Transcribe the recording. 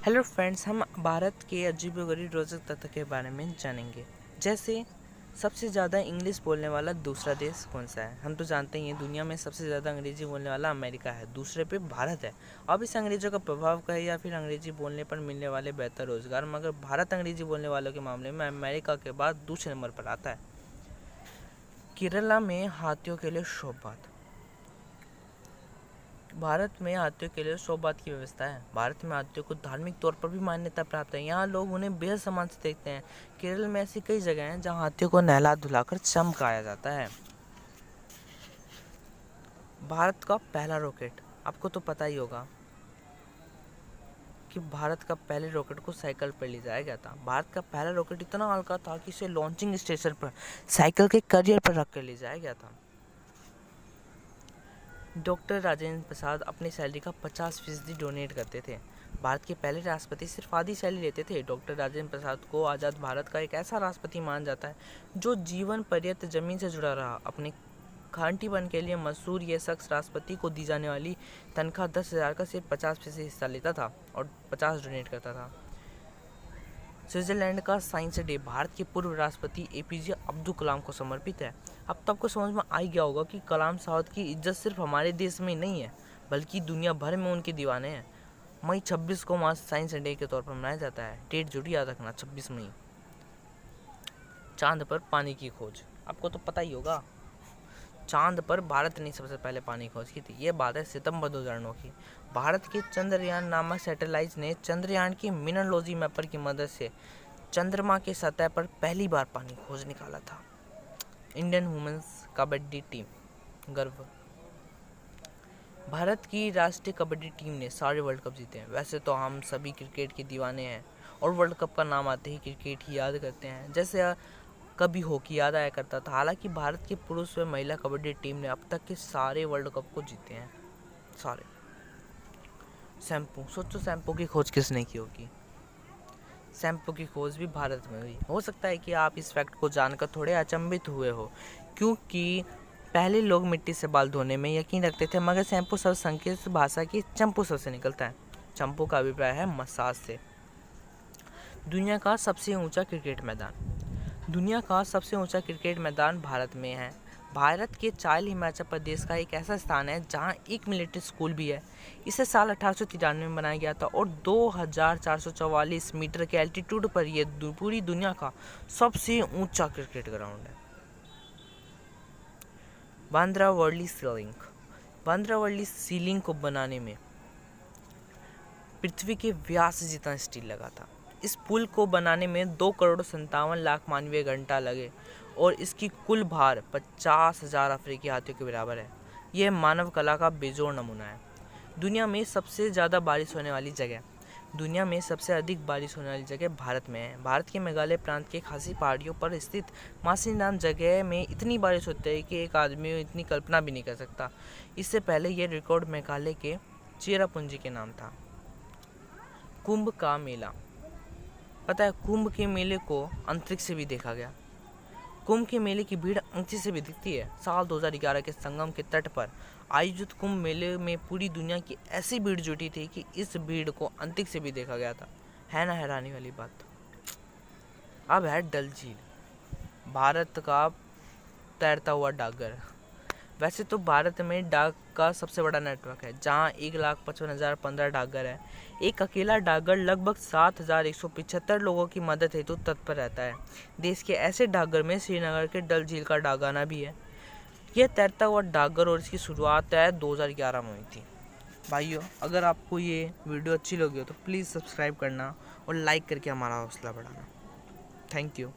Hello friends, हम भारत के अजीबोगरीब रोचक तथ्य के बारे में जानेंगे। जैसे सबसे ज़्यादा इंग्लिश बोलने वाला दूसरा देश कौन सा है। हम तो जानते ही हैं दुनिया में सबसे ज़्यादा अंग्रेजी बोलने वाला अमेरिका है, दूसरे पे भारत है। अब इस अंग्रेज़ों का प्रभाव का है या फिर अंग्रेजी बोलने पर मिलने वाले बेहतर रोजगार, मगर भारत अंग्रेजी बोलने वालों के मामले में अमेरिका के बाद दूसरे नंबर पर आता है। केरला में हाथियों के लिए शोभात। भारत में हाथियों के लिए शोभात की व्यवस्था है। भारत में हाथियों को धार्मिक तौर पर भी मान्यता प्राप्त है। यहाँ लोग उन्हें बेहद सम्मान से देखते हैं। केरल में ऐसी कई जगह हैं जहाँ हाथियों को नहला धुलाकर चमकाया जाता है। भारत का पहला रॉकेट, आपको तो पता ही होगा कि भारत का पहले रॉकेट को साइकिल पर ले जाया गया था। भारत का पहला रॉकेट इतना हल्का था कि इसे लॉन्चिंग स्टेशन पर साइकिल के करियर पर रख कर ले जाया गया था। डॉक्टर राजेंद्र प्रसाद अपनी सैलरी का 50% डोनेट करते थे। भारत के पहले राष्ट्रपति सिर्फ आधी सैलरी लेते थे। डॉक्टर राजेंद्र प्रसाद को आज़ाद भारत का एक ऐसा राष्ट्रपति माना जाता है जो जीवन पर्यंत जमीन से जुड़ा रहा। अपने खांटीपन के लिए मशहूर ये शख्स राष्ट्रपति को दी जाने वाली तनख्वाह 10,000 का सिर्फ 50% हिस्सा लेता था और 50 डोनेट करता था। स्विट्जरलैंड का साइंस डे भारत के पूर्व राष्ट्रपति एपीजे अब्दुल कलाम को समर्पित है। अब तो आपको समझ में आ ही गया होगा कि कलाम साहब की इज्जत सिर्फ हमारे देश में ही नहीं है, बल्कि दुनिया भर में उनके दीवाने हैं। मई 26 को मास साइंस डे के तौर पर मनाया जाता है। डेट जरूर याद रखना, 26 मई। चांद पर पानी की खोज, आपको तो पता ही होगा, चांद पर भारत ने सबसे पहले पानी खोज की थी। ये बात है सितंबर 2009 की। भारत के चंद्रयान नामक सैटेलाइट ने चंद्रयान की मिनरोलॉजी मैपर की मदद से चंद्रमा के सतह पर पहली बार पानी खोज निकाला था। इंडियन वुमेन्स कबड्डी टीम गर्व। भारत की राष्ट्रीय कबड्डी टीम ने सारे वर्ल्ड कप जीते हैं। वैसे तो हम सभी क्रिकेट के दीवाने हैं और वर्ल्ड कप का नाम आते ही क्रिकेट ही याद करते हैं। जैसे कभी हॉकी याद आया करता था। हालांकि भारत की पुरुष व महिला कबड्डी टीम ने अब तक के सारे वर्ल्ड कप को जीते हैं, सारे। शैम्पू, सोचो शैम्पू की खोज किसने की होगी। शैम्पू की खोज भी भारत में हुई। हो सकता है कि आप इस फैक्ट को जानकर थोड़े अचंभित हुए हो, क्योंकि पहले लोग मिट्टी से बाल धोने में यकीन रखते थे, मगर शैम्पू शब्द संस्कृत भाषा की चंपू शब्द से निकलता है। चंपू का अभिप्राय है मसाज से। दुनिया का सबसे ऊंचा क्रिकेट मैदान, दुनिया का सबसे ऊंचा क्रिकेट मैदान भारत में है। भारत के चायल हिमाचल प्रदेश का एक ऐसा स्थान है जहां एक मिलिट्री स्कूल भी है। इसे साल 1893 में बनाया गया था और 2444 मीटर के एल्टीट्यूड पर यह पूरी दुनिया का सबसे ऊंचा क्रिकेट ग्राउंड है। बांद्रा वर्ली सीलिंग, बांद्रा वर्ली सीलिंग को बनाने में पृथ्वी के व्यास जितना स्टील लगा था। इस पुल को बनाने में 2,57,00,000 मानवीय घंटा लगे और इसकी कुल भार 50,000 अफ्रीकी हाथियों के बराबर है। यह मानव कला का बेजोड़ नमूना है। दुनिया में सबसे ज़्यादा बारिश होने वाली जगह, दुनिया में सबसे अधिक बारिश होने वाली जगह भारत में है। भारत के मेघालय प्रांत के खासी पहाड़ियों पर स्थित मासी नाम जगह में इतनी बारिश होती है कि एक आदमी इतनी कल्पना भी नहीं कर सकता। इससे पहले यह रिकॉर्ड मेघालय के चेरापूंजी के नाम था। कुंभ का मेला, पता है कुंभ के मेले को अंतरिक्ष से भी देखा गया। कुंभ के मेले की भीड़ अंतरिक्ष से भी दिखती है। साल 2011 के संगम के तट पर आयोजित कुंभ मेले में पूरी दुनिया की ऐसी भीड़ जुटी थी कि इस भीड़ को अंतरिक्ष से भी देखा गया था। है ना हैरानी वाली बात। अब है डल झील, भारत का तैरता हुआ डाकघर। वैसे तो भारत में डाक का सबसे बड़ा नेटवर्क है, जहां 1,55,015 डाकघर है। एक अकेला डाकघर लगभग 7,175 लोगों की मदद हेतु तत्पर रहता है। देश के ऐसे डाकघर में श्रीनगर के डल झील का डाकखाना भी है। यह तैरता हुआ डाकघर और इसकी शुरुआत 2011 में हुई थी। भाइयों, अगर आपको ये वीडियो अच्छी लगी हो तो प्लीज़ सब्सक्राइब करना और लाइक करके हमारा हौसला बढ़ाना। Thank you.